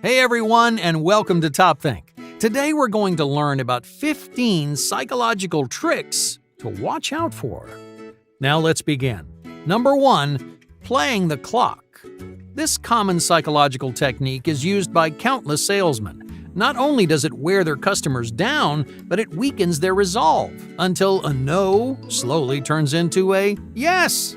Hey everyone, and welcome to TopThink. Today we're going to learn about 15 psychological tricks to watch out for. Now let's begin. Number 1, playing the clock. This common psychological technique is used by countless salesmen. Not only does it wear their customers down, but it weakens their resolve until a no slowly turns into a yes.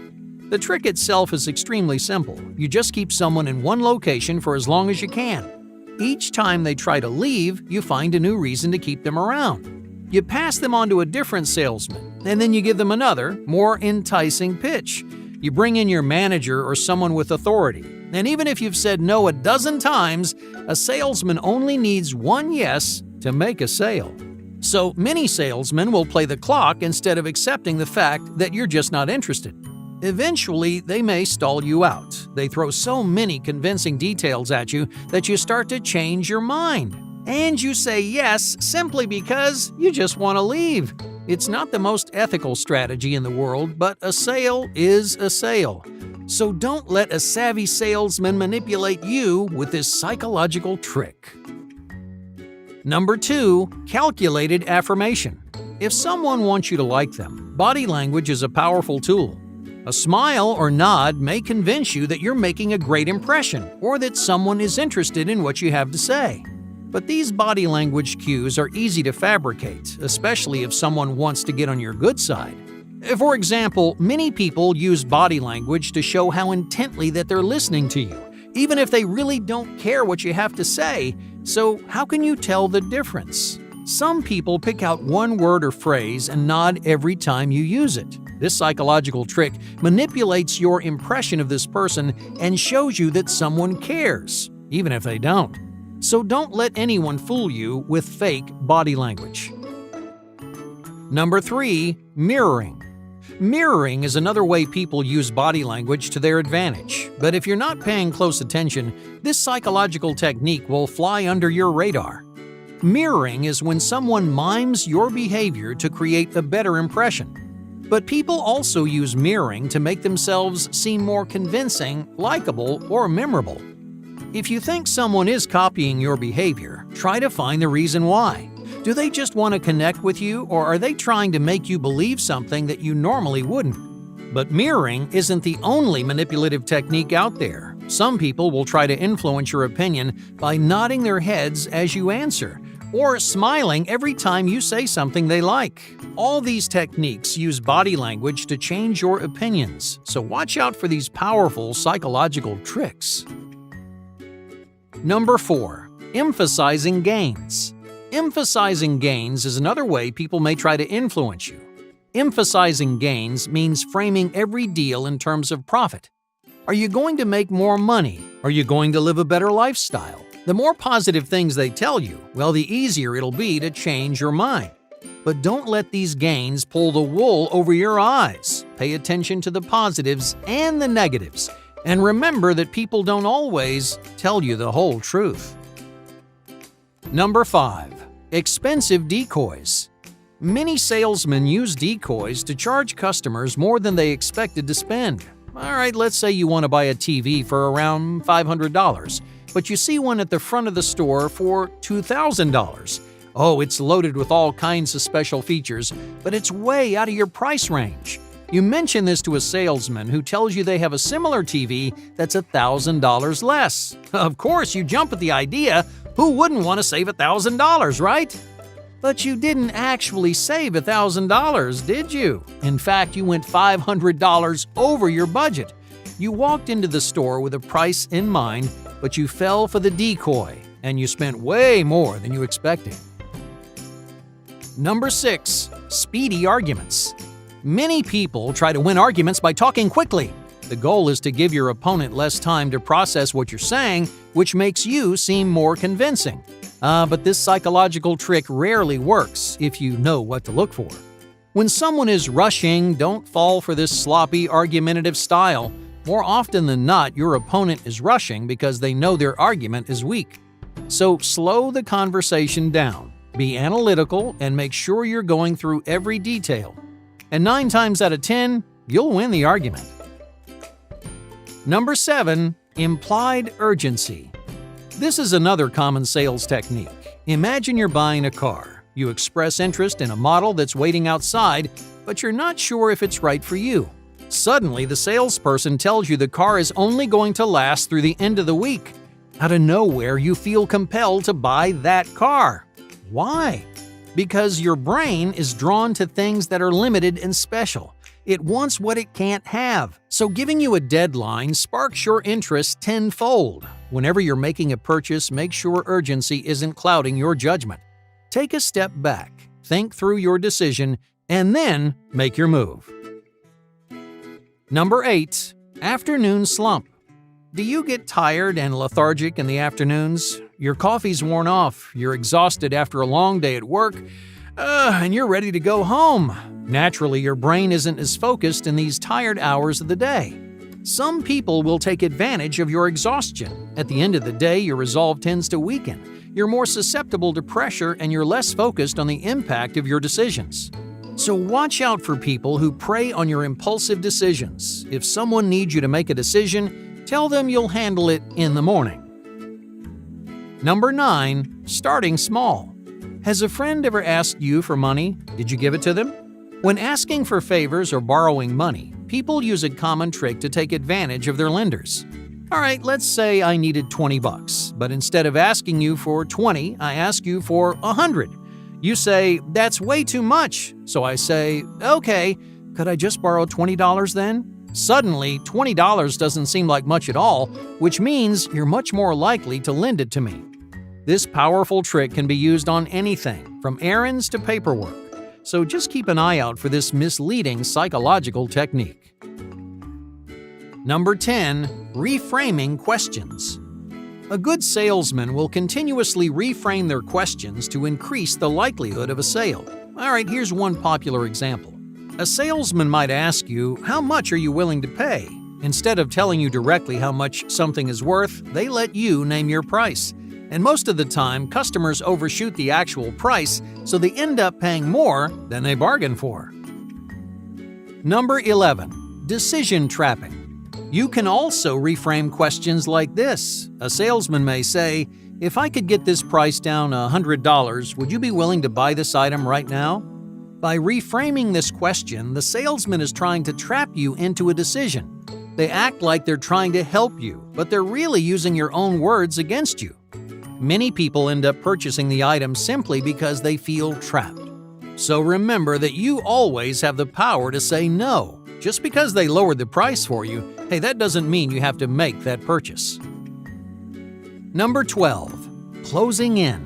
The trick itself is extremely simple. You just keep someone in one location for as long as you can. Each time they try to leave, you find a new reason to keep them around. You pass them on to a different salesman, and then you give them another, more enticing pitch. You bring in your manager or someone with authority. And even if you've said no a dozen times, a salesman only needs one yes to make a sale. So many salesmen will play the clock instead of accepting the fact that you're just not interested. Eventually, they may stall you out. They throw so many convincing details at you that you start to change your mind. And you say yes simply because you just want to leave. It's not the most ethical strategy in the world, but a sale is a sale. So don't let a savvy salesman manipulate you with this psychological trick. Number 2, calculated affirmation. If someone wants you to like them, body language is a powerful tool. A smile or nod may convince you that you're making a great impression or that someone is interested in what you have to say. But these body language cues are easy to fabricate, especially if someone wants to get on your good side. For example, many people use body language to show how intently that they're listening to you, even if they really don't care what you have to say. So how can you tell the difference? Some people pick out one word or phrase and nod every time you use it. This psychological trick manipulates your impression of this person and shows you that someone cares, even if they don't. So don't let anyone fool you with fake body language. Number 3, mirroring. Mirroring is another way people use body language to their advantage. But if you're not paying close attention, this psychological technique will fly under your radar. Mirroring is when someone mimes your behavior to create a better impression. But people also use mirroring to make themselves seem more convincing, likable, or memorable. If you think someone is copying your behavior, try to find the reason why. Do they just want to connect with you, or are they trying to make you believe something that you normally wouldn't? But mirroring isn't the only manipulative technique out there. Some people will try to influence your opinion by nodding their heads as you answer, or smiling every time you say something they like. All these techniques use body language to change your opinions, so watch out for these powerful psychological tricks. Number 4, emphasizing gains. Emphasizing gains is another way people may try to influence you. Emphasizing gains means framing every deal in terms of profit. Are you going to make more money? Are you going to live a better lifestyle? The more positive things they tell you, well, the easier it'll be to change your mind. But don't let these gains pull the wool over your eyes. Pay attention to the positives and the negatives. And remember that people don't always tell you the whole truth. Number 5, expensive decoys. Many salesmen use decoys to charge customers more than they expected to spend. All right, let's say you want to buy a TV for around $500. But you see one at the front of the store for $2,000. Oh, it's loaded with all kinds of special features, but it's way out of your price range. You mention this to a salesman who tells you they have a similar TV that's $1,000 less. Of course, you jump at the idea. Who wouldn't want to save $1,000, right? But you didn't actually save $1,000, did you? In fact, you went $500 over your budget. You walked into the store with a price in mind, but you fell for the decoy, and you spent way more than you expected. Number 6, speedy arguments. Many people try to win arguments by talking quickly. The goal is to give your opponent less time to process what you're saying, which makes you seem more convincing. But this psychological trick rarely works if you know what to look for. When someone is rushing, don't fall for this sloppy, argumentative style. More often than not, your opponent is rushing because they know their argument is weak. So slow the conversation down. Be analytical and make sure you're going through every detail. And 9 times out of 10, you'll win the argument. Number 7, implied urgency. This is another common sales technique. Imagine you're buying a car. You express interest in a model that's waiting outside, but you're not sure if it's right for you. Suddenly, the salesperson tells you the car is only going to last through the end of the week. Out of nowhere, you feel compelled to buy that car. Why? Because your brain is drawn to things that are limited and special. It wants what it can't have. So giving you a deadline sparks your interest tenfold. Whenever you're making a purchase, make sure urgency isn't clouding your judgment. Take a step back, think through your decision, and then make your move. Number 8. Afternoon slump. Do you get tired and lethargic in the afternoons? Your coffee's worn off, you're exhausted after a long day at work, and you're ready to go home. Naturally, your brain isn't as focused in these tired hours of the day. Some people will take advantage of your exhaustion. At the end of the day, your resolve tends to weaken. You're more susceptible to pressure and you're less focused on the impact of your decisions. So watch out for people who prey on your impulsive decisions. If someone needs you to make a decision, tell them you'll handle it in the morning. Number 9. Starting small. Has a friend ever asked you for money? Did you give it to them? When asking for favors or borrowing money, people use a common trick to take advantage of their lenders. Alright, let's say I needed $20, but instead of asking you for 20, I ask you for 100. You say, that's way too much. So I say, okay, could I just borrow $20 then? Suddenly, $20 doesn't seem like much at all, which means you're much more likely to lend it to me. This powerful trick can be used on anything, from errands to paperwork. So just keep an eye out for this misleading psychological technique. Number 10. Reframing questions. A good salesman will continuously reframe their questions to increase the likelihood of a sale. Alright, here's one popular example. A salesman might ask you, how much are you willing to pay? Instead of telling you directly how much something is worth, they let you name your price. And most of the time, customers overshoot the actual price, so they end up paying more than they bargained for. Number 11. Decision trapping. You can also reframe questions like this. A salesman may say, if I could get this price down $100, would you be willing to buy this item right now? By reframing this question, the salesman is trying to trap you into a decision. They act like they're trying to help you, but they're really using your own words against you. Many people end up purchasing the item simply because they feel trapped. So remember that you always have the power to say no. Just because they lowered the price for you, hey, that doesn't mean you have to make that purchase. Number 12. Closing in.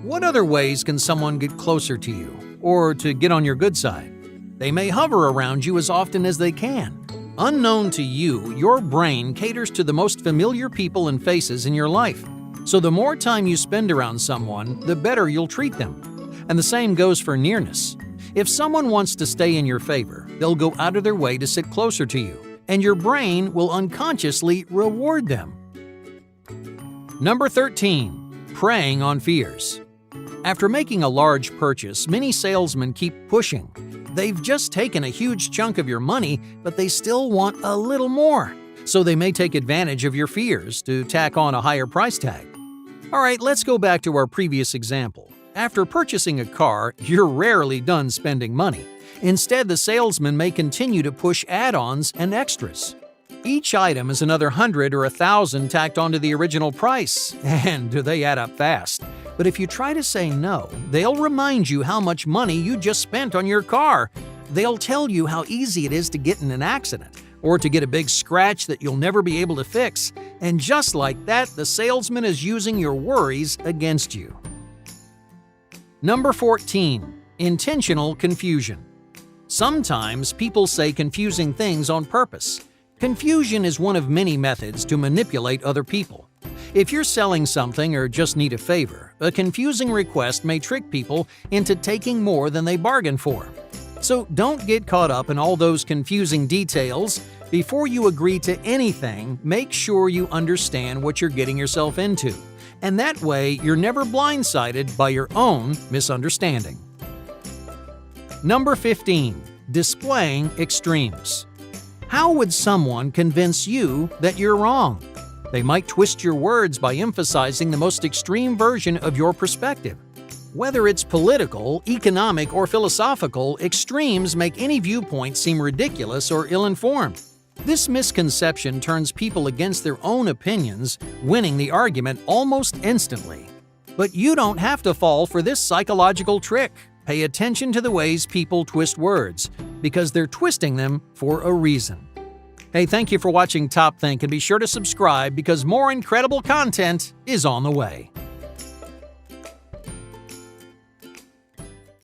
What other ways can someone get closer to you, or to get on your good side? They may hover around you as often as they can. Unknown to you, your brain caters to the most familiar people and faces in your life. So the more time you spend around someone, the better you'll treat them. And the same goes for nearness. If someone wants to stay in your favor, they'll go out of their way to sit closer to you, and your brain will unconsciously reward them. Number 13. Preying on fears. After making a large purchase, many salesmen keep pushing. They've just taken a huge chunk of your money, but they still want a little more. So they may take advantage of your fears to tack on a higher price tag. Alright, let's go back to our previous example. After purchasing a car, you're rarely done spending money. Instead, the salesman may continue to push add-ons and extras. Each item is another 100 or 1,000 tacked onto the original price, and they add up fast. But if you try to say no, they'll remind you how much money you just spent on your car. They'll tell you how easy it is to get in an accident, or to get a big scratch that you'll never be able to fix. And just like that, the salesman is using your worries against you. Number 14. Intentional confusion. Sometimes people say confusing things on purpose. Confusion is one of many methods to manipulate other people. If you're selling something or just need a favor, a confusing request may trick people into taking more than they bargained for. So don't get caught up in all those confusing details. Before you agree to anything, make sure you understand what you're getting yourself into. And that way, you're never blindsided by your own misunderstanding. Number 15. Displaying extremes. How would someone convince you that you're wrong? They might twist your words by emphasizing the most extreme version of your perspective. Whether it's political, economic, or philosophical, extremes make any viewpoint seem ridiculous or ill-informed. This misconception turns people against their own opinions, winning the argument almost instantly. But you don't have to fall for this psychological trick. Pay attention to the ways people twist words, because they're twisting them for a reason. Hey, thank you for watching Top Think, and be sure to subscribe because more incredible content is on the way.